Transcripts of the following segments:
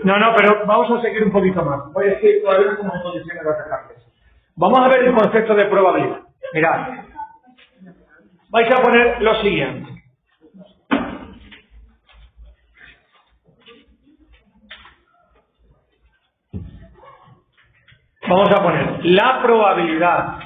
No, pero vamos a seguir un poquito más. Voy a decir todavía cómo se diseñan los ejemplos. Vamos a ver el concepto de probabilidad. Mirad. Vais a poner lo siguiente. Vamos a poner la probabilidad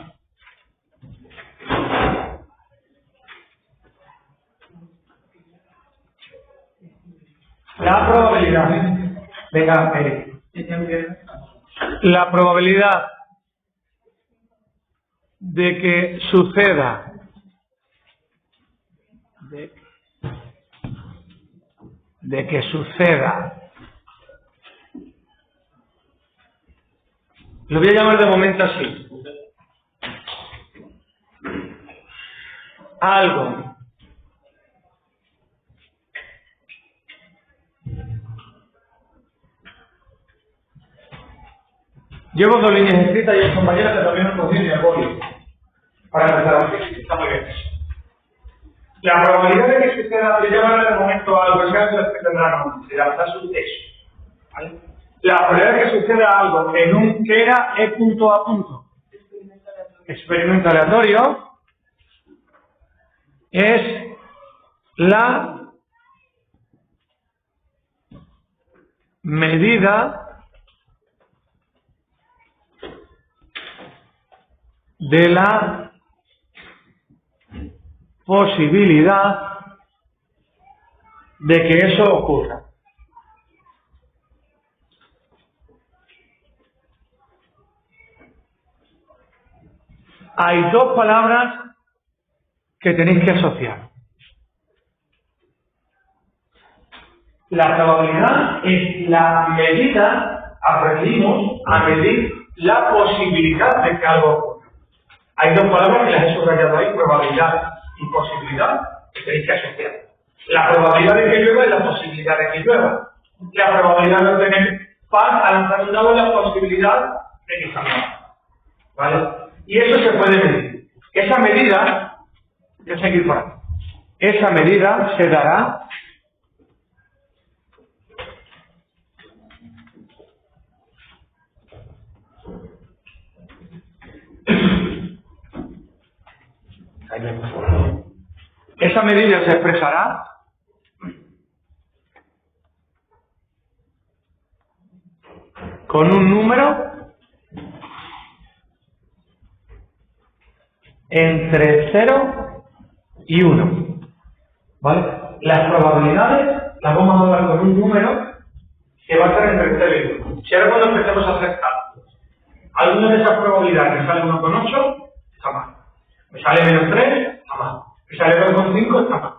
venga, la probabilidad de que suceda lo voy a llamar de momento así, algo llevo dos líneas escritas y el compañero que también nos contiene el boli para empezar así, está muy bien. La probabilidad de que suceda, voy a llamarle de momento algo, es que tendrá nombre, será su texto, ¿vale? La probabilidad de que suceda algo en un que era E punto A punto experimento aleatorio es la medida de la posibilidad de que eso ocurra. Hay dos palabras que tenéis que asociar. La probabilidad es la medida, aprendimos a medir la posibilidad de que algo ocurra. Hay dos palabras que las he subrayado ahí, probabilidad y posibilidad, que tenéis que asociar. La probabilidad de que llueva es la posibilidad de que llueva. La probabilidad de tener paz al lanzar un dado es la posibilidad de que salga. ¿Vale? Y eso se puede medir. Esa medida, voy a seguir por aquí. Esa medida se dará esa medida se expresará con un número entre 0 y 1. ¿Vale? Las probabilidades las vamos a dar con un número que va a estar entre 0 y 1. Si ahora cuando empecemos a hacer cálculos, alguna de esas probabilidades me sale 1,8, está mal. Me sale menos 3, está mal. Me sale 2,5, está mal.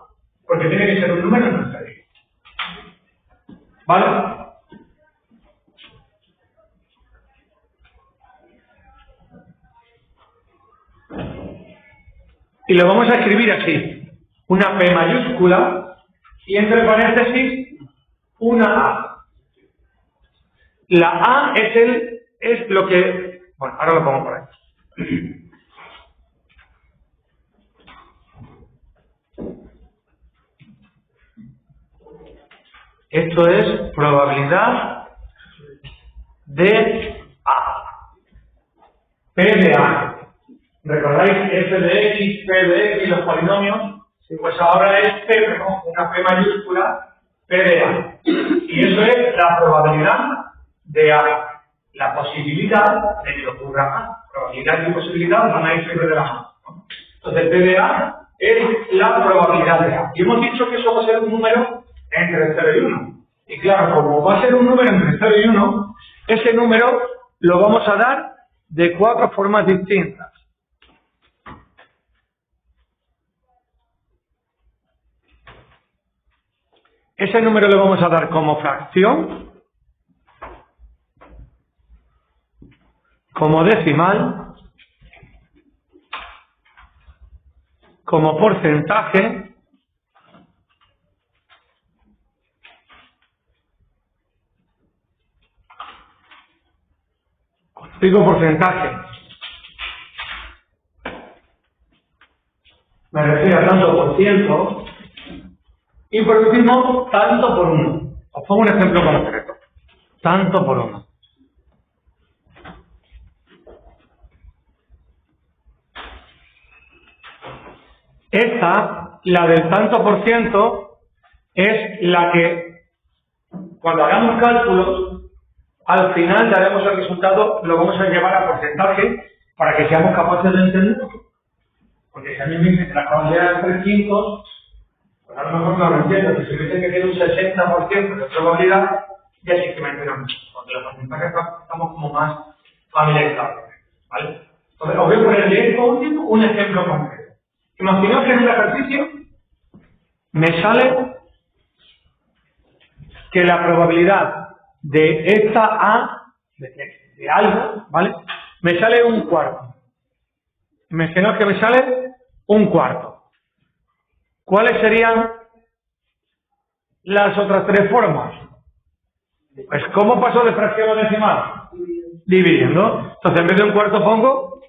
Porque tiene que ser un número entre 0 y 1. ¿Vale? Y lo vamos a escribir así, una P mayúscula y entre paréntesis una A. La A es lo que... Bueno, ahora lo pongo por ahí. Esto es probabilidad de A. P de A. ¿Recordáis f de x, p de x, los polinomios? Sí, pues ahora es p, una p mayúscula, p de a. Y eso es la probabilidad de a. La posibilidad de que ocurra a. Probabilidad y posibilidad van a ir siempre de la mano. Entonces, p de a es la probabilidad de a. Y hemos dicho que eso va a ser un número entre 0 y 1. Y claro, como va a ser un número entre 0 y 1, ese número lo vamos a dar de 4 formas distintas. Ese número lo vamos a dar como fracción, como decimal, como porcentaje, cuando digo porcentaje, me refiero a tanto por ciento, y por último, tanto por 1. Os pongo un ejemplo concreto. Tanto por uno. Esta, la del tanto por ciento, es la que, cuando hagamos cálculos, al final daremos el resultado, lo vamos a llevar a porcentaje para que seamos capaces de entenderlo. Porque si a mí me dice que la probabilidad es 3 quintos, pues a lo mejor no lo entiendo. Si me dice que tiene un 60% de probabilidad, ya sí que me entero mucho. Porque los porcentajes estamos como más familiarizados. ¿Vale? Entonces, os voy a poner de esto último un ejemplo concreto. Imaginaos que en el ejercicio me sale que la probabilidad de esta A, de algo, ¿vale? Me sale un cuarto. Imaginaos que me sale un cuarto. ¿Cuáles serían las otras tres formas? Pues, ¿cómo paso de fracción a decimal? Dividiendo. Entonces, en vez de un cuarto pongo...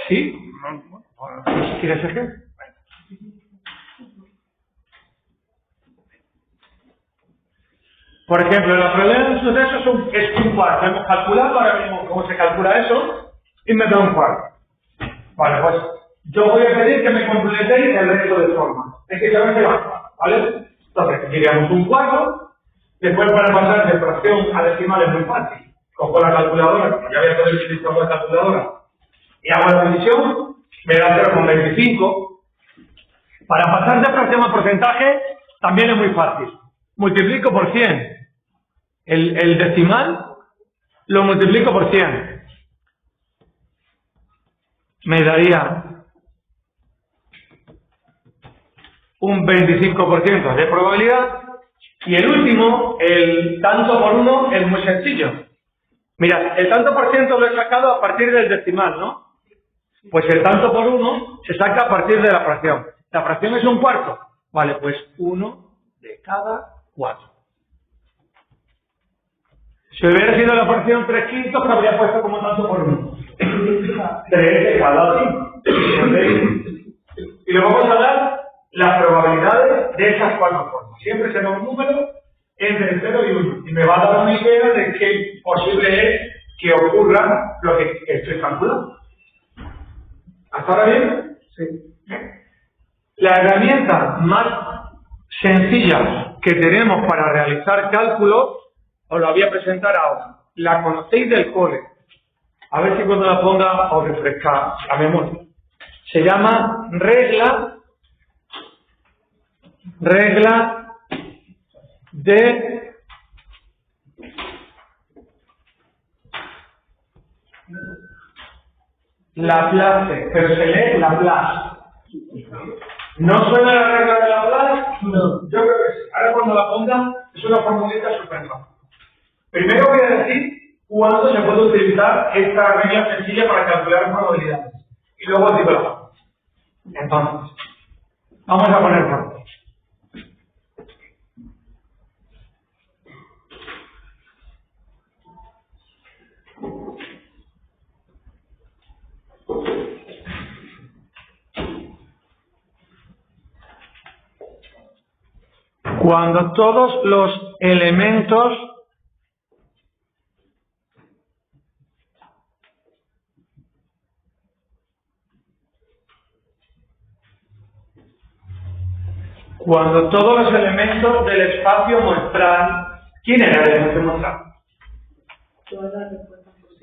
¿Sí? ¿Quieres ejemplo? Por ejemplo, la probabilidad de un suceso es un cuarto. Hemos calculado ahora mismo cómo se calcula eso y me da un cuarto. Vale, pues yo voy a pedir que me completéis el resto de formas. Es que saben que va, ¿vale? Entonces, diríamos un cuarto. Después, para pasar de fracción a decimal es muy fácil. Cojo la calculadora, como ya voy a poder utilizar la calculadora, y hago la división, me da 0,25. Para pasar de fracción a porcentaje también es muy fácil. Multiplico por 100. El decimal lo multiplico por 100. Me daría un 25% de probabilidad. Y el último, el tanto por uno, es muy sencillo. Mirad, el tanto por ciento lo he sacado a partir del decimal, ¿no? Pues el tanto por uno se saca a partir de la fracción. La fracción es un cuarto. Vale, pues 1 de cada 4. Si hubiera sido la fracción 3 quintos, me habría puesto como tanto por 1. 3 de cada 5. Y luego vamos a dar las probabilidades de esas cuatro formas. Siempre será un número entre 0 y 1. Y me va a dar una idea de qué posible es que ocurra lo que estoy calculando. ¿Hasta ahora bien? Sí. La herramienta más sencilla que tenemos para realizar cálculos, os la voy a presentar ahora. La conocéis del cole. A ver si cuando la ponga os refresca la memoria. Se llama regla de Laplace, pero se lee Laplace. ¿No suena la regla de Laplace? No. Yo creo que sí. Ahora cuando la ponga es una formulita súper fácil. Primero voy a decir cuándo se puede utilizar esta regla sencilla para calcular probabilidades. Y luego os digo la forma. Entonces, vamos a poner por aquí. Cuando todos los elementos del espacio muestral, ¿quién era el espacio muestral?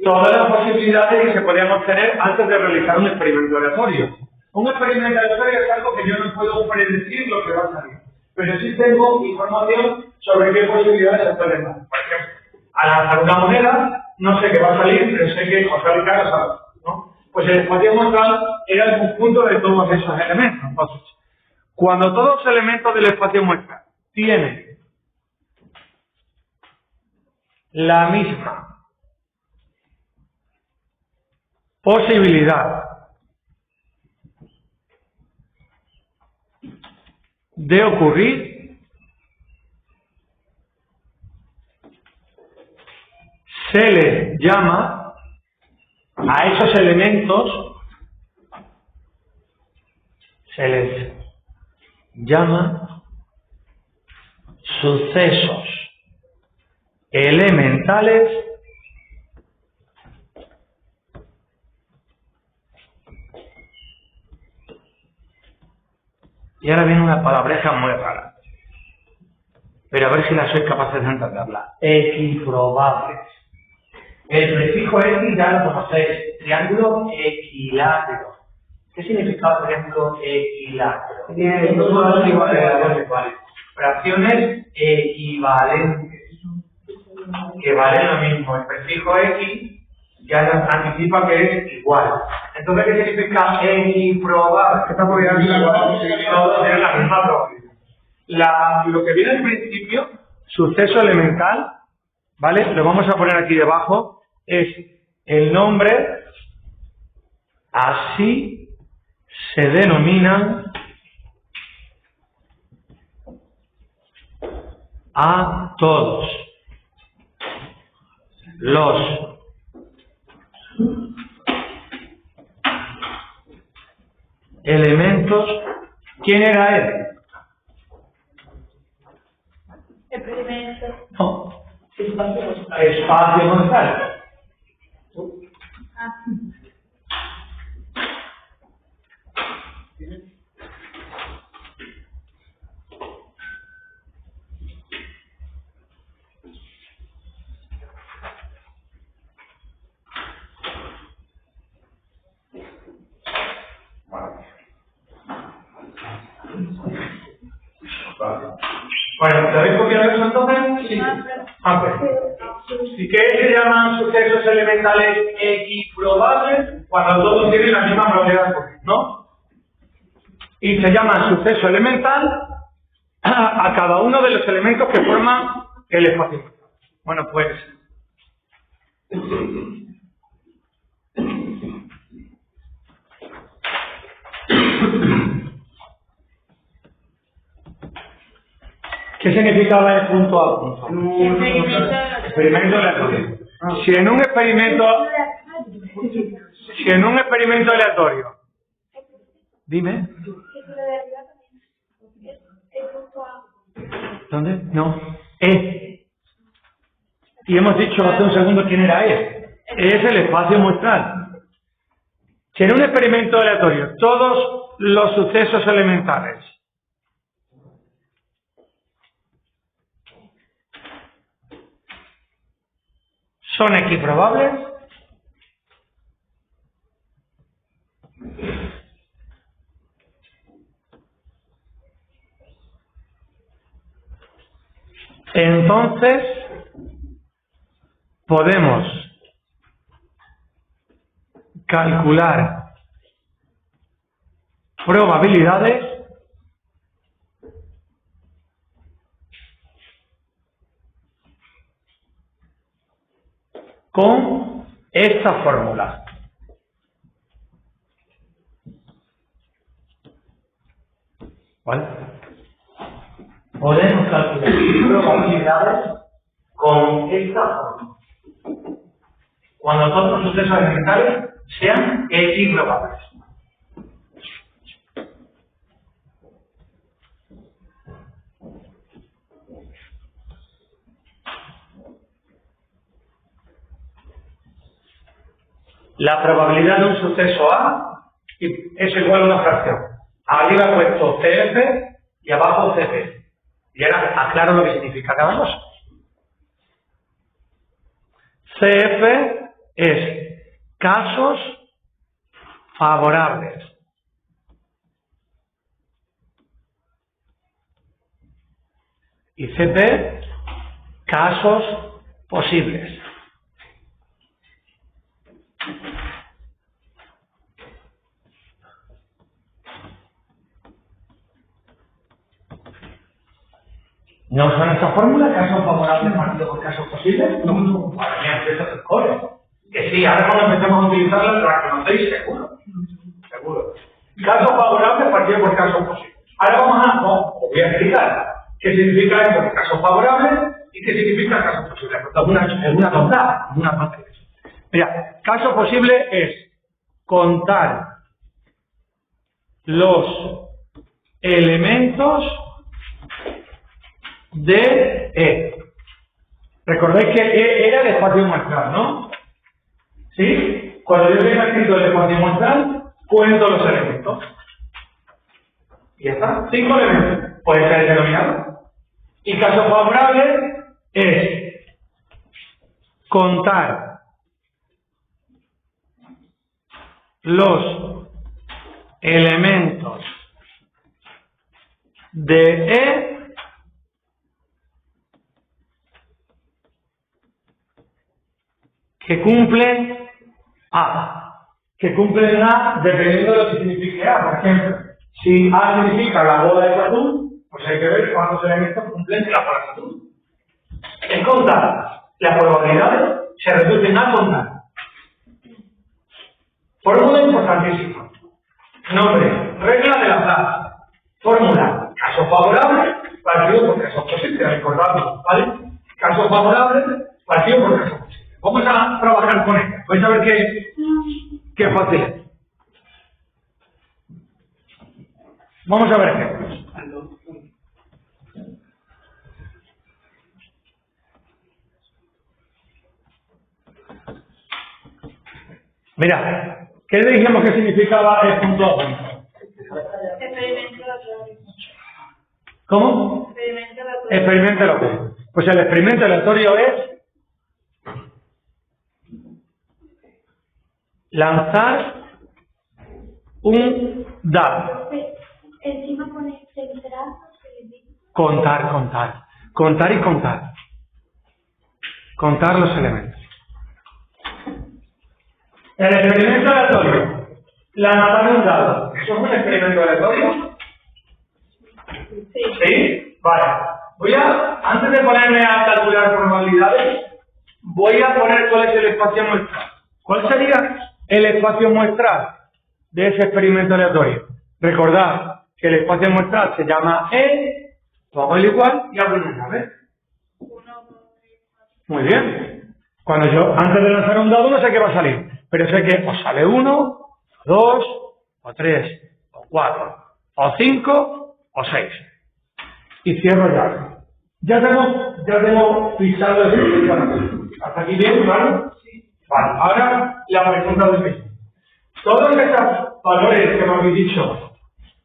Todas las posibilidades que se podían obtener antes de realizar un experimento aleatorio. Un experimento aleatorio es algo que yo no puedo predecir lo que va a salir, pero sí tengo información sobre qué posibilidades se pueden dar. Por ejemplo, al lanzar una moneda, no sé qué va a salir, pero sé que o sale cara o sale, ¿no? Pues el espacio muestral era el conjunto de todos esos elementos. Entonces, cuando todos los elementos del espacio muestral tienen la misma posibilidad de ocurrir, se les llama a esos elementos, se les llama sucesos elementales y ahora viene una palabreja muy rara, pero a ver si la sois capaces de entenderla. Equiprobables. El prefijo X ya lo conocéis, triángulo equilátero. ¿Qué significa triángulo equilátero? Tiene dos iguales. Fracciones equivalentes, que valen lo mismo. El prefijo X ya nos anticipa que es igual. Entonces, ¿qué significa equiprobable? Que está por ahí la misma probabilidad. Lo que viene al principio, suceso elemental, ¿vale? Lo vamos a poner aquí debajo, es el nombre, así se denominan a todos los elementos. ¿Quién era él? Experimento. No. Espacio González. Bueno, ¿te habéis copiado eso entonces? Sí. ¿Y qué se llaman sucesos elementales equiprobables? Cuando todos tienen la misma probabilidad, ¿no? Y se llama suceso elemental a cada uno de los elementos que forman el espacio. Bueno, pues ¿qué significaba el punto a punto? Experimento aleatorio. Si en un experimento aleatorio, dime. ¿Dónde? No. E. Y hemos dicho hace un segundo quién era E. E es el espacio muestral. Si en un experimento aleatorio todos los sucesos elementales son equiprobables, entonces podemos calcular probabilidades con esta fórmula. ¿Vale? Podemos calcular probabilidades con esta fórmula. Cuando todos los sucesos elementales sean equiprobables. La probabilidad de un suceso A es igual a una fracción. Arriba he puesto CF y abajo CP. Y ahora aclaro lo que significa cada cosa. CF es casos favorables. Y CP, casos posibles. ¿No son esa fórmula? ¿Casos favorables partido por casos posibles? No, para mí empieza el core. Que sí, ahora cuando empecemos a utilizarla la conocéis seguro. Seguro. Casos favorables partido por casos posibles. Ahora os voy a explicar qué significa esto de casos favorables y qué significa casos posibles. Es una tontada, una parte de eso. Mira, caso posible es contar los elementos de E. Recordáis que E era el espacio muestral, ¿no? ¿Sí? Cuando yo tenga escrito el espacio muestral, cuento los elementos. Y ya está. 5 elementos. Puede ser el denominador. Y caso favorable es contar los elementos de E que cumplen A. Que cumplen A dependiendo de lo que signifique A. Por ejemplo, si A significa la bola de Saturno, pues hay que ver cuántos elementos cumplen la bola de Saturno. En contar, las probabilidades se reducen a contar. Fórmula importantísima. Nombre, regla de la plaza. Fórmula, caso favorable, partido por caso posible. Recordadlo, ¿vale? Caso favorable, partido por caso posible. Vamos a trabajar con ella. Vais a ver qué fácil es. Vamos a ver ejemplos. Mira, ¿qué dijimos que significaba el punto A? Experimento aleatorio. ¿Cómo? Experimento aleatorio. Experimento aleatorio. Pues el experimento aleatorio es lanzar un dado. Encima pone central, Contar. Contar y contar. Contar los elementos. El experimento aleatorio. Lanzar un dado. ¿Eso es un experimento aleatorio? sí. ¿Sí? Vale. Antes de ponerme a calcular probabilidades, voy a poner cuál es el espacio muestral. ¿Cuál sería el espacio muestral de ese experimento aleatorio? Recordad que el espacio muestral se llama E, todo el igual y abro una llave. 1, 2, 3, 4. Muy bien. Cuando yo, antes de lanzar un dado, no sé qué va a salir, pero sé que o sale 1, o 2, o 3, o 4, o 5, o 6. Y cierro llave. Ya tengo fijado el experimento. ¿Hasta aquí bien, claro? Sí. Vale, ahora la pregunta del mismo. ¿Todos estos valores que me habéis dicho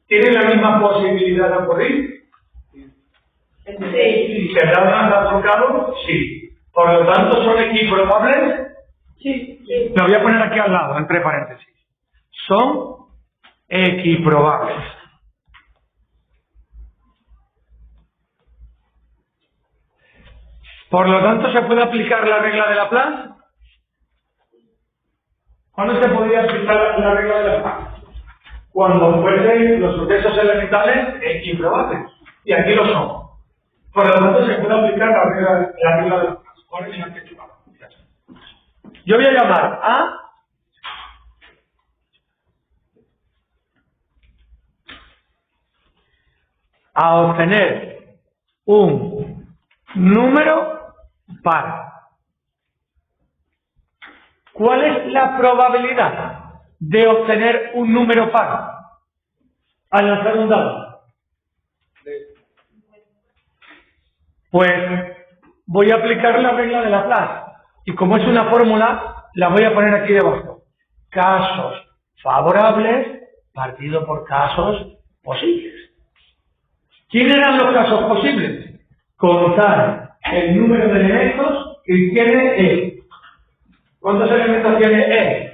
tienen la misma posibilidad de ocurrir? Sí. ¿Se tratan de por cabo? Sí. Por lo tanto, ¿son equiprobables? Sí. Lo voy a poner aquí al lado, entre paréntesis. Son equiprobables. Por lo tanto, ¿se puede aplicar la regla de Laplace? ¿Cuándo se podría aplicar la regla de Laplace? Cuando fuesen los sucesos elementales equiprobables. Y aquí lo son. Por lo tanto, se puede aplicar la regla de Laplace. Yo voy a llamar a obtener un número par. ¿Cuál es la probabilidad de obtener un número par al lanzar un dado? Pues voy a aplicar la regla de Laplace. Y como es una fórmula, la voy a poner aquí debajo. Casos favorables partido por casos posibles. ¿Quiénes eran los casos posibles? Contar el número de elementos que tiene E. ¿Cuántos elementos tiene E?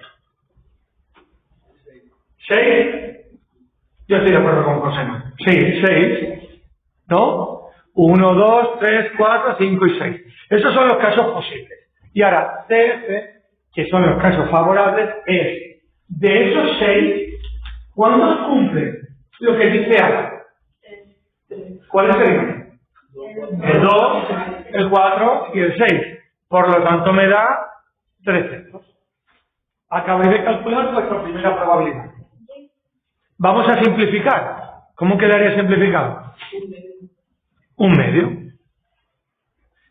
6. Yo estoy de acuerdo con José. Sí, 6. ¿No? 1, 2, 3, 4, 5 y 6. Esos son los casos posibles. Y ahora, CF, que son los casos favorables, es de esos 6, ¿cuántos cumplen lo que dice A? ¿Cuál es el? El 2, el 4 y el 6. Por lo tanto, me da 13. Acabáis de calcular vuestra primera probabilidad. Vamos a simplificar. ¿Cómo quedaría simplificado? Un medio.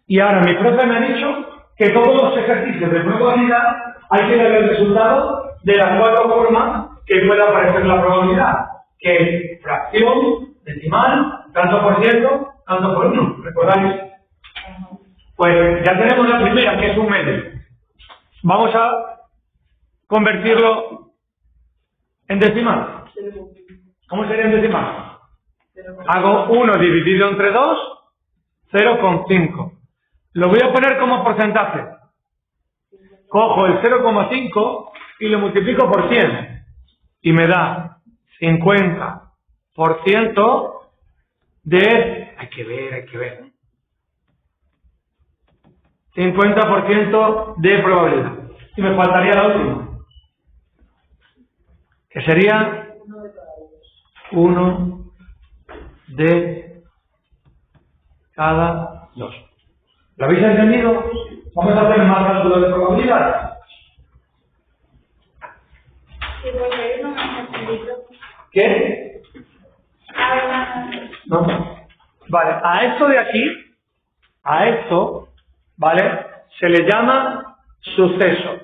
Y ahora mi profe me ha dicho que todos los ejercicios de probabilidad hay que ver el resultado de las 4 formas que pueda aparecer la probabilidad, que es fracción, decimal, tanto por ciento, tanto por 1. ¿Recordáis? Pues ya tenemos la primera, que es un medio. Vamos a convertirlo en decimal. ¿Cómo sería en decimal? Hago 1 dividido entre 2, 0,5. Lo voy a poner como porcentaje. Cojo el 0,5 y lo multiplico por 100. Y me da 50% de... Hay que ver. 50% de probabilidad. Y me faltaría la última. Que sería 1 de cada 2. ¿Lo habéis entendido? Vamos a hacer más cálculos de probabilidad. Sí, porque no me han entendido. ¿Qué? No. Vale, a esto de aquí, ¿vale? Se le llama suceso.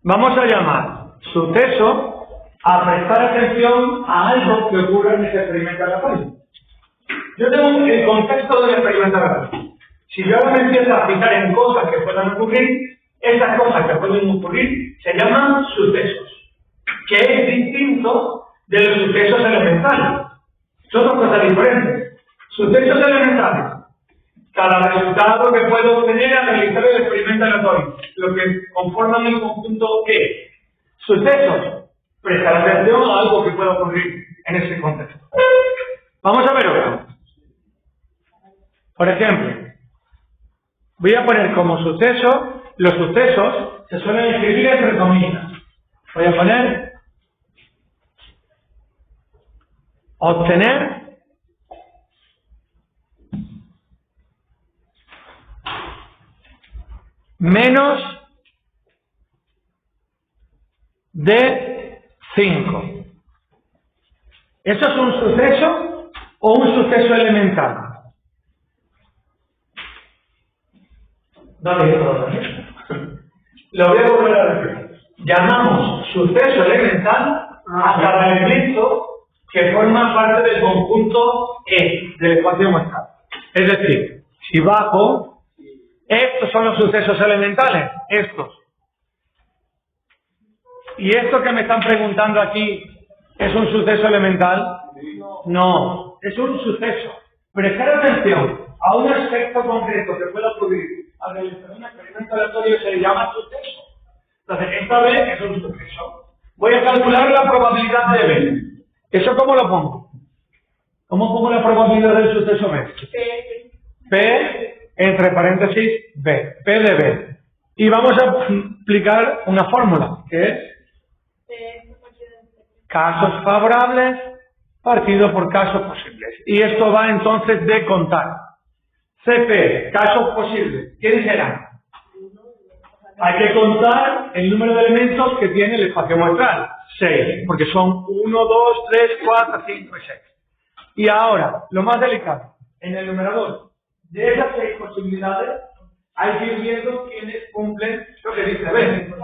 Vamos a llamar suceso a prestar atención a algo que ocurre en ese experimento aleatorio. Yo tengo el contexto del experimento aleatorio. Si yo ahora me empiezo a fijar en cosas que puedan ocurrir, esas cosas que pueden ocurrir se llaman sucesos, que es distinto de los sucesos elementales. Son dos cosas diferentes. Sucesos elementales. Cada resultado que puedo obtener al realizar el experimento aleatorio, lo que conforman el conjunto ¿qué? Sucesos. Prestar atención a algo que pueda ocurrir en ese contexto. Vamos a ver otro. Por ejemplo, voy a poner como suceso, los sucesos se suelen escribir entre comillas. Voy a poner obtener menos de 5. ¿Eso es un suceso o un suceso elemental? No le digo todo. Lo voy a volver a repetir. Llamamos suceso elemental a cada elemento que forma parte del conjunto E, del espacio muestral. Es decir, si bajo, estos son los sucesos elementales, estos. ¿Y esto que me están preguntando aquí es un suceso elemental? No, es un suceso. Prestar atención a un aspecto concreto que pueda ocurrir al realizar un experimento aleatorio se le llama suceso. Entonces, esta vez es un suceso. Voy a calcular la probabilidad de B. ¿Eso cómo lo pongo? ¿Cómo pongo la probabilidad del suceso B? P entre paréntesis B. P de B. Y vamos a aplicar una fórmula, que es casos favorables partido por casos posibles. Y esto va entonces de contar. CP, casos posibles. ¿Quiénes serán? Hay que contar el número de elementos que tiene el espacio muestral. 6, porque son 1, 2, 3, 4, 5 y 6. Y ahora, lo más delicado, en el numerador, de esas 6 posibilidades, hay que ir viendo quiénes cumplen lo que dice B.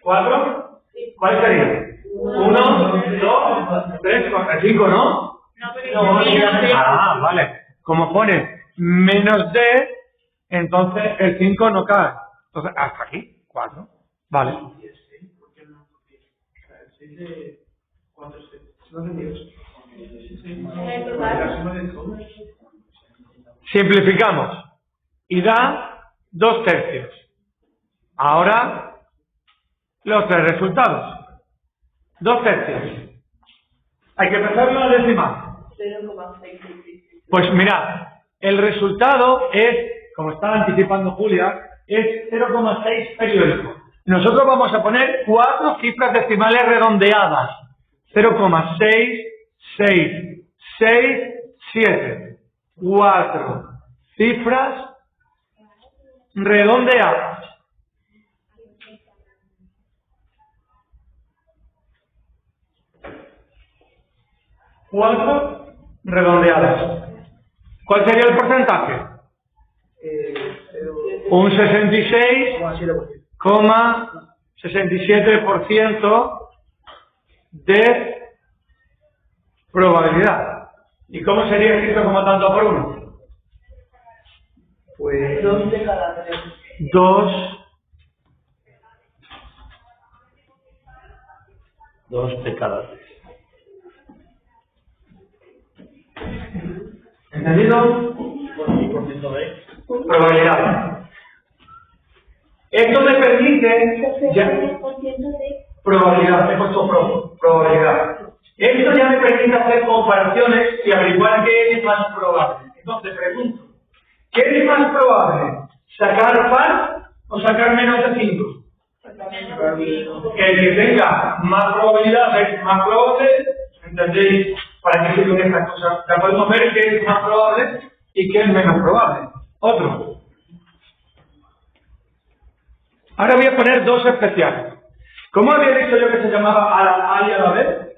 4. ¿Cuál sería? 1, 2, 3, 4, 5, ¿no? Ah, vale. Como pone menos D, entonces el 5 no cae. Entonces, hasta aquí, 4. Vale. Simplificamos. Y da 2 tercios. Ahora, los 3 resultados. 2 tercios. Hay que pasarlo a la decimal. Pues mirad, el resultado es, como está anticipando Julia, es 0,6 periódico. Nosotros vamos a poner 4 cifras decimales redondeadas. 0,66667. 4 cifras redondeadas. Redondeadas. ¿Cuál sería el porcentaje? Un 66,7%. 67% de probabilidad. ¿Y cómo sería escrito como tanto por 1? Pues 2 de cada 3. 2 de cada 3. ¿Entendido? Probabilidad. Esto me permite ya, probabilidad, he puesto probabilidad. Esto ya me permite hacer comparaciones y averiguar qué es más probable. Entonces pregunto, ¿qué es más probable? ¿Sacar par o sacar menos de 5? Que el que tenga más probabilidad es más probable, ¿entendéis? ¿Para qué sirven estas cosas? Ya podemos ver qué es más probable y qué es menos probable. Otro. Ahora voy a poner dos especiales. ¿Cómo había dicho yo que se llamaba a la A y a la B?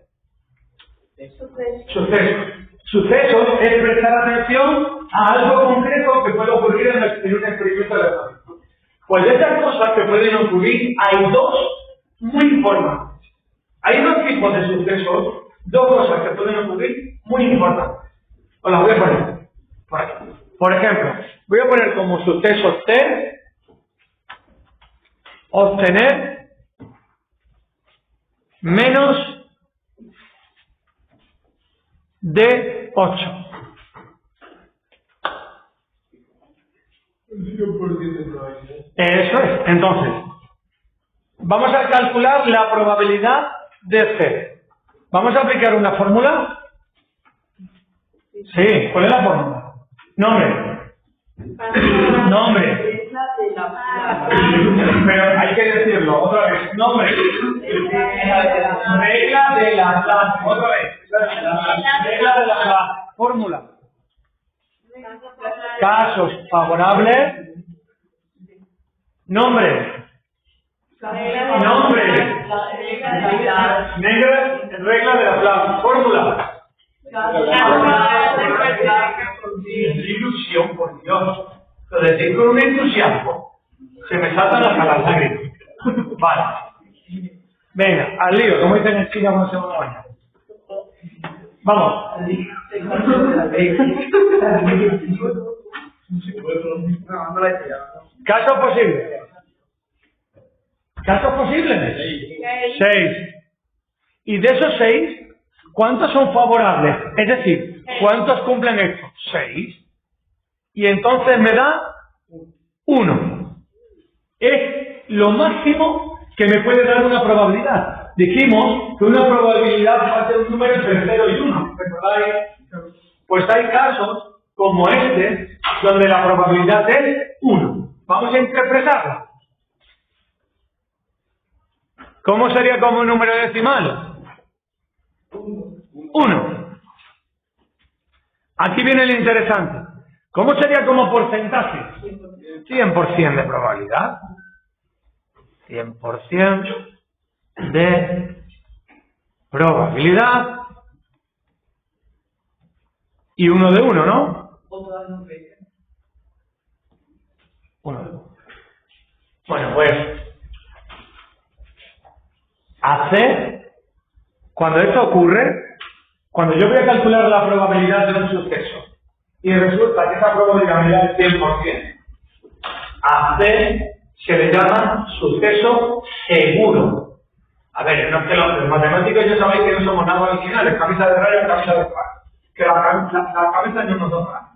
Suceso. Suceso es prestar atención a algo concreto que puede ocurrir en un experimento electrónico. Pues de estas cosas que pueden ocurrir hay dos muy importantes. Hay dos tipos de sucesos, dos cosas que pueden ocurrir muy importantes. Os las voy a poner por aquí. Por ejemplo, voy a poner como suceso T, obtener menos de 8. Eso es. Entonces, vamos a calcular la probabilidad de C. ¿Vamos a aplicar una fórmula? Sí, ¿cuál es la fórmula? Nombre. Nombre. Pero hay que decirlo otra vez. Nombre. Regla de la clase. Otra vez. Regla de la clase. Fórmula. Casos favorables. Nombre. Nombre. Regla de la clase. Fórmula. Ilusión, por Dios. Lo decir con un entusiasmo. Se me saltan las lágrimas. Vale. Venga, al lío, como dicen en China cuando se va a bañar. Vamos. Casos posibles. ¿Casos posibles? 6. Y de esos 6, ¿cuántos son favorables? Es decir, ¿cuántos cumplen esto? 6. Y entonces me da 1. Es lo máximo que me puede dar una probabilidad. Dijimos que una probabilidad va a ser un número entre 0 y 1. ¿Recordáis? Pues hay casos como este, donde la probabilidad es 1. Vamos a interpretarla. ¿Cómo sería como un número decimal? 1. Aquí viene lo interesante. ¿Cómo sería como porcentaje? 100% de probabilidad. 100% de probabilidad. Y 1 de 1, ¿no? 1 de 1. Bueno, pues hacer, cuando esto ocurre, cuando yo voy a calcular la probabilidad de un suceso y resulta que esa probabilidad es 100%, a C se le llama suceso seguro. A ver, no es que los matemáticos ya sabéis que no somos nada originales, camisa de rayas, camisa de par, que la cabeza no nos da nada.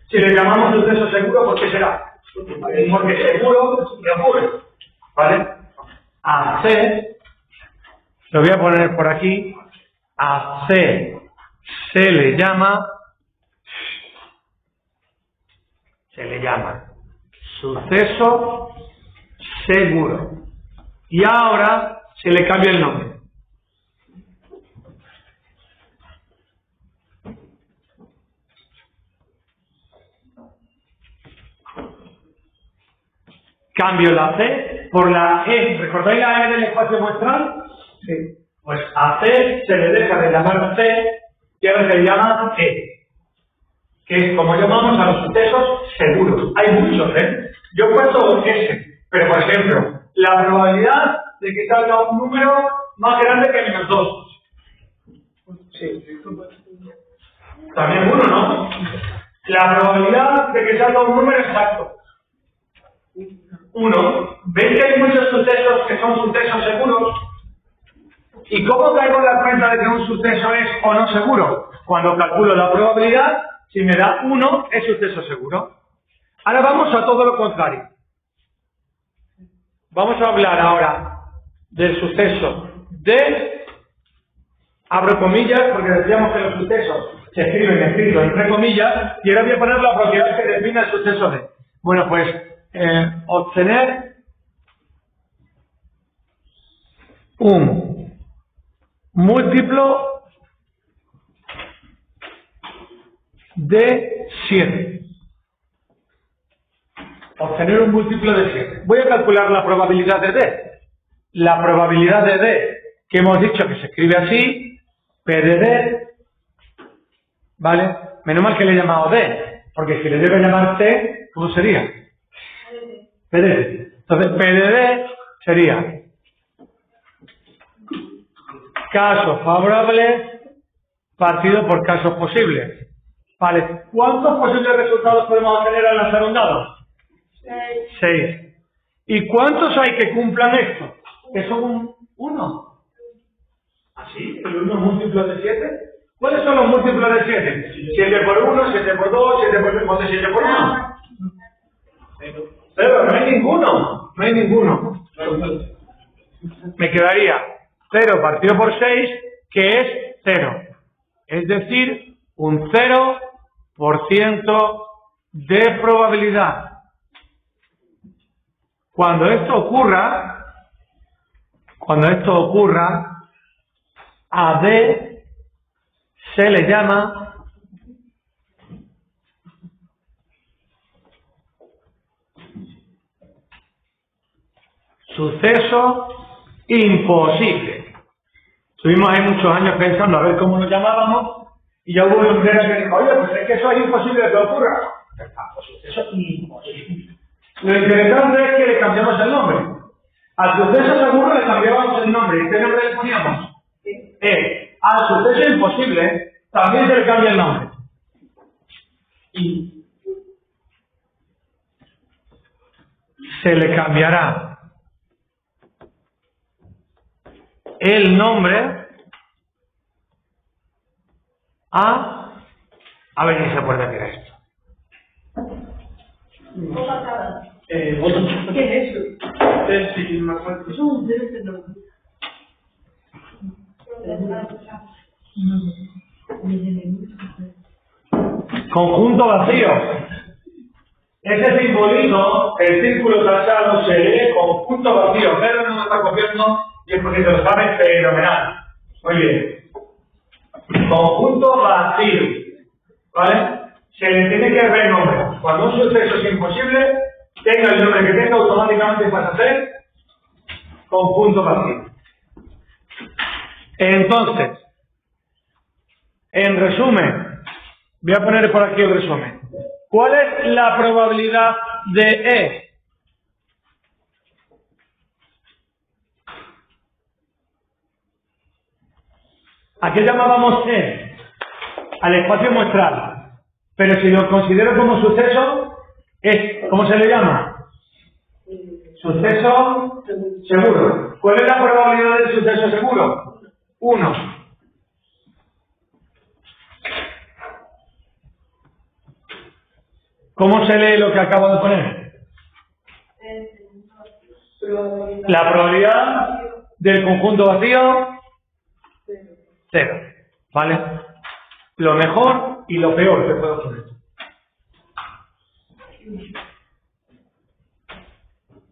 Si le llamamos suceso seguro, ¿por qué será? Porque seguro que ocurre, ¿vale? A C, lo voy a poner por aquí, a C se le llama suceso seguro. Y ahora se le cambia el nombre. Cambio la C por la E. ¿Recordáis la E del espacio muestral? Sí. Pues a C se le deja de llamar C y ahora se le llama E, que es como llamamos a los sucesos seguros. Hay muchos, ¿eh? Yo he puesto S, pero por ejemplo, la probabilidad de que salga un número más grande que menos 2. Sí. También 1, ¿no? La probabilidad de que salga un número exacto. 1. ¿Veis que hay muchos sucesos que son sucesos seguros? ¿Y cómo caigo en la cuenta de que un suceso es o no seguro? Cuando calculo la probabilidad, si me da 1, es suceso seguro. Ahora vamos a todo lo contrario. Vamos a hablar ahora del suceso de, abro comillas, porque decíamos que los sucesos se escriben escritos entre comillas, y ahora voy a poner la propiedad que define el suceso de. Bueno, pues, obtener un múltiplo de 7. Obtener un múltiplo de 7. Voy a calcular la probabilidad de D. La probabilidad de D, que hemos dicho que se escribe así, P de D, ¿vale? Menos mal que le he llamado D, porque si le debe llamar T, ¿cómo sería? P de D. Entonces, P de D sería casos favorables partido por casos posibles. Vale, ¿cuántos posibles resultados podemos obtener al lanzar un dado? 6. ¿Y cuántos hay que cumplan esto? Que son 1. ¿Así? ¿El 1 es múltiplo de 7? ¿Cuáles son los múltiplos de 7? 7 por 1, 7 por 2, 7 por 3, ¿cuánto es 7 por 1? Pero no hay ninguno. No hay ninguno. Me quedaría 0 partido por 6, que es 0. Es decir, un 0% de probabilidad. Cuando esto ocurra, a D se le llama suceso imposible. Estuvimos ahí muchos años pensando a ver cómo lo llamábamos, y ya hubo un día que dijo, oye, pues es que eso es imposible que ocurra. Suceso imposible. Lo interesante es que le cambiamos el nombre. Al suceso seguro le cambiábamos el nombre. ¿Y qué nombre le poníamos? Al suceso imposible también se le cambia el nombre. Y se le cambiará el nombre a ver si se acuerda que era esto. ¿Qué es eso? Es un teléfono. Conjunto vacío. Ese simbolito, el círculo tachado, se lee conjunto vacío. Pero no lo está copiando y es porque se lo sabe fenomenal. Muy bien. Conjunto vacío. ¿Vale? Se le tiene que ver nombre. Cuando un suceso es imposible, tenga el nombre que tenga, automáticamente pasa a ser conjunto vacío. Entonces, en resumen, voy a poner por aquí el resumen. ¿Cuál es la probabilidad de E? ¿A qué llamábamos E? Al espacio muestral. Pero si lo considero como suceso, ¿cómo se le llama? Suceso seguro. ¿Cuál es la probabilidad del suceso seguro? 1. ¿Cómo se lee lo que acabo de poner? La probabilidad del conjunto vacío, 0. ¿Vale? Lo mejor y lo peor que puedo poner.